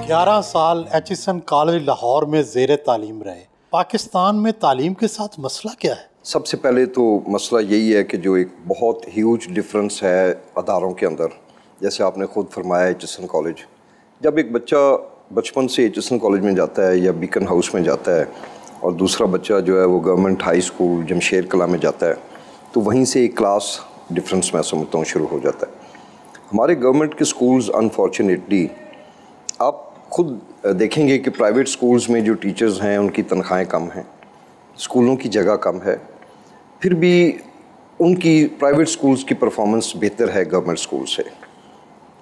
11 साल Aitchison college Lahore में ज़ेर तालीम रहे। पाकिस्तान में तालीम के साथ मसला क्या है? सबसे पहले तो मसला यही है कि जो एक बहुत ह्यूज डिफरेंस है अदारों के अंदर। जैसे आपने ख़ुद फरमाया एचिसन कॉलेज, जब एक बच्चा बचपन से एचिसन कॉलेज में जाता है या बीकन हाउस में जाता है और दूसरा बच्चा जो है वो गवर्नमेंट हाई स्कूल जमशेर कला में जाता है, तो वहीं से एक क्लास डिफरेंस मैं समझता हूँ शुरू हो जाता है। हमारे गवर्नमेंट के स्कूल्स अनफॉर्चुनेटली आप खुद देखेंगे कि प्राइवेट स्कूल्स में जो टीचर्स हैं उनकी तनख्वाहें कम हैं, स्कूलों की जगह कम है, फिर भी उनकी प्राइवेट स्कूल्स की परफॉर्मेंस बेहतर है गवर्नमेंट स्कूल से।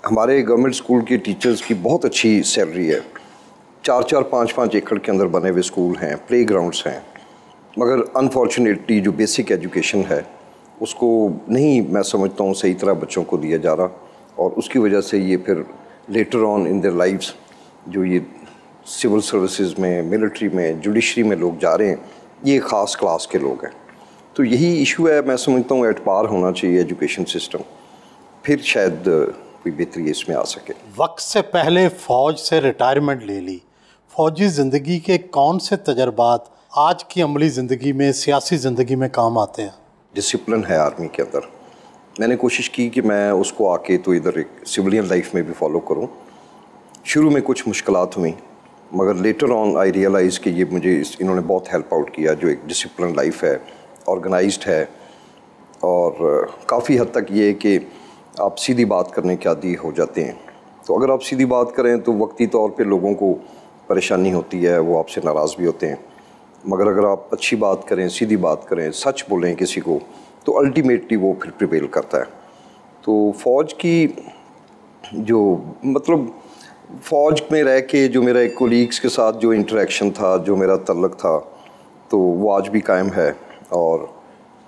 हमारे गवर्नमेंट स्कूल के टीचर्स की बहुत अच्छी सैलरी है, 4-4, 5-5 एकड़ के अंदर बने हुए स्कूल हैं, प्ले ग्राउंड्स हैं, मगर अनफॉर्चुनेटली जो बेसिक एजुकेशन है उसको नहीं मैं समझता हूँ सही तरह बच्चों को दिया जा रहा, और उसकी वजह से ये फिर later on in their lives जो ये सिविल सर्विसेज में, मिलिट्री में, जुडिशरी में लोग जा रहे हैं, ये ख़ास क्लास के लोग हैं। तो यही इशू है, मैं समझता हूँ एट पार होना चाहिए एजुकेशन सिस्टम, फिर शायद कोई बेहतरी इसमें आ सके। वक्त से पहले फ़ौज से रिटायरमेंट ले ली, फ़ौजी ज़िंदगी के कौन से तजर्बात आज की अमली ज़िंदगी में, सियासी ज़िंदगी में काम आते हैं? डिसिप्लिन है आर्मी के अंदर। मैंने कोशिश की कि मैं उसको आके तो इधर एक सिविलियन लाइफ में भी फॉलो करूं। शुरू में कुछ मुश्किलात हुई, मगर लेटर ऑन आई रियलाइज़ कि ये मुझे इन्होंने बहुत हेल्प आउट किया। जो एक डिसिप्लिन लाइफ है, ऑर्गेनाइज्ड है, और काफ़ी हद तक ये कि आप सीधी बात करने के आदी हो जाते हैं। तो अगर आप सीधी बात करें तो वक्ती तौर पे लोगों को परेशानी होती है, वो आपसे नाराज़ भी होते हैं, मगर अगर आप अच्छी बात करें, सीधी बात करें, सच बोलें किसी को, तो अल्टीमेटली वो फिर प्रिवेल करता है। तो फ़ौज की जो मतलब फ़ौज में रह के जो मेरा एक कोलीग्स के साथ जो इंटरेक्शन था, जो मेरा तल्लक था, तो वो आज भी कायम है। और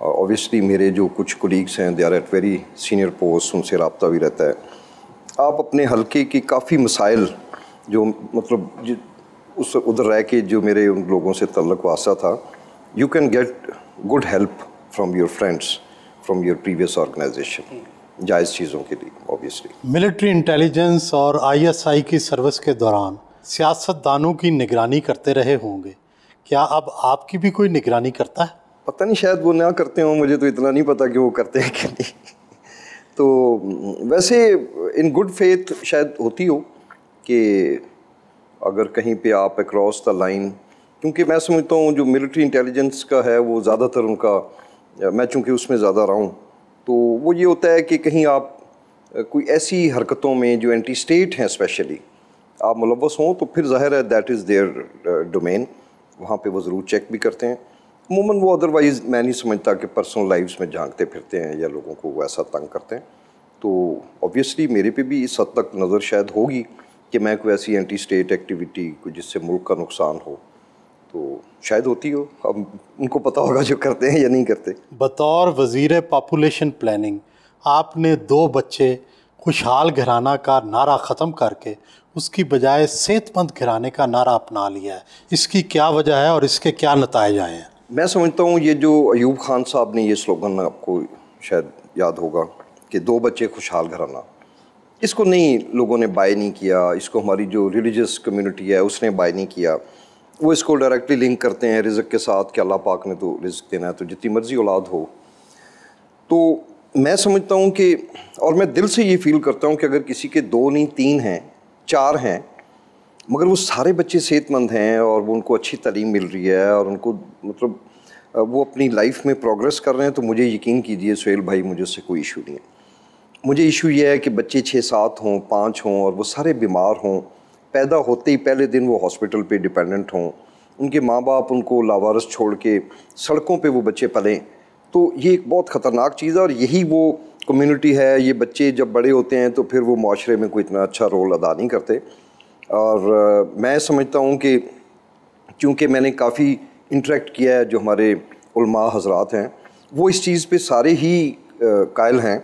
ऑब्वियसली मेरे जो कुछ कोलीग्स हैं they are at very senior post, उनसे रब्ता भी रहता है। आप अपने हल्के की काफ़ी मसाइल जो मतलब उस उधर रह के जो मेरे उन लोगों से तल्लक वास्ता था, you can get good help from your friends from your previous organisation, जायज़ चीज़ों के लिए ऑब्वियसली। मिलिट्री इंटेलिजेंस और ISI की सर्विस के दौरान सियासतदानों की निगरानी करते रहे होंगे, क्या अब आपकी भी कोई निगरानी करता है? पता नहीं, शायद वो ना करते हों, मुझे तो इतना नहीं पता कि वो करते हैं कि नहीं। तो वैसे इन गुड फेथ शायद होती हो कि अगर कहीं पे आप अक्रॉस द लाइन, क्योंकि मैं समझता हूँ जो मिलिट्री इंटेलिजेंस का है वो ज़्यादातर उनका, मैं चूँकि उसमें ज़्यादा रहा हूँ, तो वो ये होता है कि कहीं आप कोई ऐसी हरकतों में जो एंटी स्टेट हैं स्पेशली आप मुलव्वस हों, तो फिर ज़ाहिर है दैट इज़ देयर डोमेन, वहाँ पे वो ज़रूर चेक भी करते हैं। अमूमन वो अदरवाइज़ मैं नहीं समझता कि पर्सनल लाइफ्स में झांकते फिरते हैं या लोगों को वो ऐसा तंग करते हैं। तो ऑब्वियसली मेरे पे भी इस हद तक नज़र शायद होगी कि मैं कोई ऐसी एंटी स्टेट एक्टिविटी कोई जिससे मुल्क का नुकसान हो, तो शायद होती हो। अब उनको पता होगा जो करते हैं या नहीं करते। बतौर वज़ीर पॉपुलेशन प्लानिंग आपने 2 बच्चे खुशहाल घराना का नारा ख़त्म करके उसकी बजाय सेहतमंद घराने का नारा अपना लिया है, इसकी क्या वजह है और इसके क्या नताइज आए हैं? मैं समझता हूँ ये जो अयूब खान साहब ने ये स्लोगन, आपको शायद याद होगा कि 2 बच्चे खुशहाल घराना, इसको नहीं लोगों ने बाय नहीं किया, इसको हमारी जो रिलीजियस कम्युनिटी है उसने बाय नहीं किया। वो इसको डायरेक्टली लिंक करते हैं रिज़्क़ के साथ कि अल्लाह पाक ने तो रिज़्क़ देना है, तो जितनी मर्ज़ी औलाद हो। तो मैं समझता हूँ कि, और मैं दिल से ये फ़ील करता हूँ कि अगर किसी के 2 नहीं 3 हैं, 4 हैं, मगर वो सारे बच्चे सेहतमंद हैं और वो उनको अच्छी तालीम मिल रही है और उनको मतलब वो अपनी लाइफ में प्रोग्रेस कर रहे हैं, तो मुझे यकीन कीजिए सुहेल भाई, मुझे उससे कोई इशू नहीं है। मुझे इशू ये है कि बच्चे 6-7 हों, 5 हों और वो सारे बीमार हों, पैदा होते ही पहले दिन वो हॉस्पिटल पे डिपेंडेंट हों, उनके माँ बाप उनको लावारिस छोड़ के सड़कों पे वो बच्चे पलें, तो ये एक बहुत ख़तरनाक चीज़ है। और यही वो कम्युनिटी है, ये बच्चे जब बड़े होते हैं तो फिर वो माशरे में कोई इतना अच्छा रोल अदा नहीं करते। और मैं समझता हूँ कि चूँकि मैंने काफ़ी इंटरेक्ट किया है, जो हमारे उलमा हज़रात हैं वो इस चीज़ पे सारे ही कायल हैं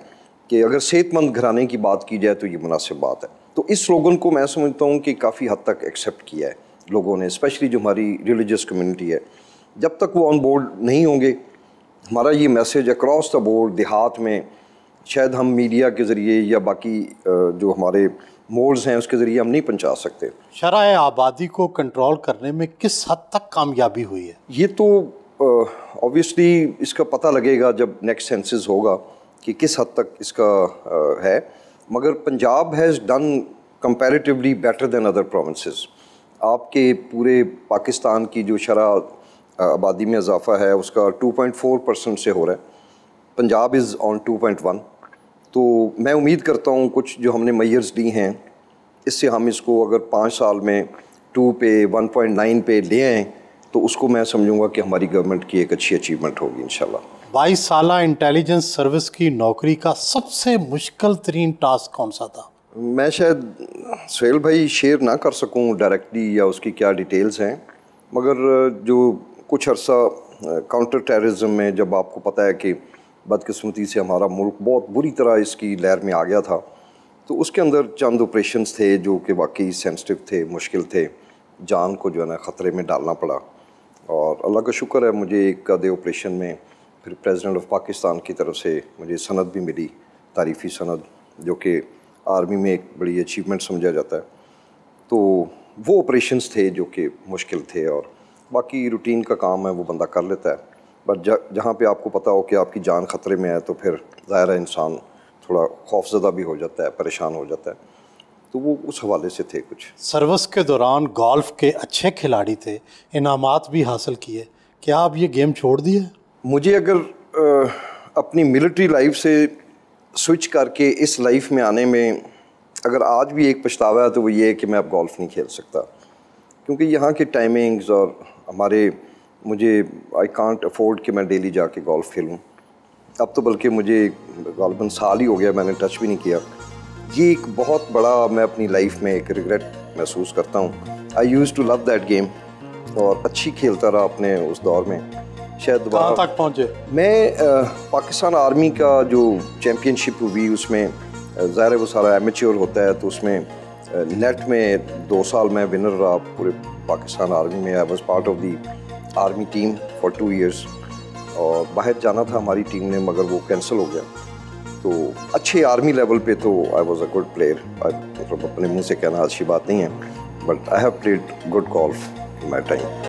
कि अगर सेहतमंद घराने की बात की जाए तो ये मुनासिब बात है। तो इस स्लोगन को मैं समझता हूँ कि काफ़ी हद तक एक्सेप्ट किया है लोगों ने, स्पेशली जो हमारी रिलीजियस कम्युनिटी है। जब तक वो ऑन बोर्ड नहीं होंगे, हमारा ये मैसेज अक्रॉस द बोर्ड देहात में शायद हम मीडिया के ज़रिए या बाकी जो हमारे मोड्स हैं उसके ज़रिए हम नहीं पहुंचा सकते। शरह आबादी को कंट्रोल करने में किस हद तक कामयाबी हुई है? ये तो ऑब्वियसली इसका पता लगेगा जब नेक्स्ट सेंसस होगा कि किस हद तक इसका है, मगर Punjab has done comparatively better than other provinces. आपके पूरे पाकिस्तान की जो शरह आबादी में इजाफा है उसका 2.4% से हो रहा है, पंजाब इज़ ऑन 2.1। तो मैं उम्मीद करता हूँ कुछ जो हमने मेजर्स ली हैं इससे हम इसको अगर 5 साल में 2 पे 1.9 पे ले आएँ तो उसको मैं समझूंगा कि हमारी गवर्नमेंट की एक अच्छी अचीवमेंट होगी इंशाल्लाह। 22 साल इंटेलिजेंस सर्विस की नौकरी का सबसे मुश्किल तरीन टास्क कौन सा था? मैं शायद सुहेल भाई शेयर ना कर सकूं डायरेक्टली या उसकी क्या डिटेल्स हैं, मगर जो कुछ अर्सा काउंटर टेररिज्म में जब आपको पता है कि बदकिस्मती से हमारा मुल्क बहुत बुरी तरह इसकी लहर में आ गया था, तो उसके अंदर चंद ऑपरेशंस थे जो कि वाकई सेंसिटिव थे, मुश्किल थे, जान को जो है ना ख़तरे में डालना पड़ा। और अल्लाह का शुक्र है मुझे एक आधे ऑपरेशन में फिर प्रेसिडेंट ऑफ पाकिस्तान की तरफ से मुझे सनद भी मिली, तारीफ़ी सनद, जो कि आर्मी में एक बड़ी अचीवमेंट समझा जाता है। तो वो ऑपरेशंस थे जो कि मुश्किल थे, और बाकी रूटीन का काम है वो बंदा कर लेता है। बट जहाँ पे आपको पता हो कि आपकी जान ख़तरे में है तो फिर ज़ाहिर है इंसान थोड़ा खौफज़दा भी हो जाता है, परेशान हो जाता है। तो वो उस हवाले से थे कुछ। सर्विस के दौरान गोल्फ़ के अच्छे खिलाड़ी थे, इनामात भी हासिल किए, क्या आप ये गेम छोड़ दिए? मुझे अगर अपनी मिलिट्री लाइफ से स्विच करके इस लाइफ में आने में अगर आज भी एक पछतावा है तो वो ये है कि मैं अब गोल्फ़ नहीं खेल सकता, क्योंकि यहाँ की टाइमिंग्स और मुझे आई कांट अफोर्ड कि मैं डेली जाके गोल्फ़ खेलूँ। अब तो बल्कि मुझे गालिबन साल ही हो गया मैंने टच भी नहीं किया। ये एक बहुत बड़ा मैं अपनी लाइफ में एक रिग्रेट महसूस करता हूँ। I use to love that game और अच्छी खेलता रहा अपने उस दौर में। शायद कहाँ तक पहुँचे? मैं पाकिस्तान आर्मी का जो चैम्पियनशिप हुई उसमें ज़ाहिर है वो सारा एमेच्योर होता है, तो उसमें नेट में 2 साल मैं विनर रहा पूरे पाकिस्तान आर्मी में। I was part of the army team for 2 years, और बाहर जाना था हमारी टीम ने मगर वो कैंसिल हो गया। तो अच्छे आर्मी लेवल पे तो I was a good player, मतलब अपने मुंह से कहना अच्छी बात नहीं है, but I have played good golf in my time.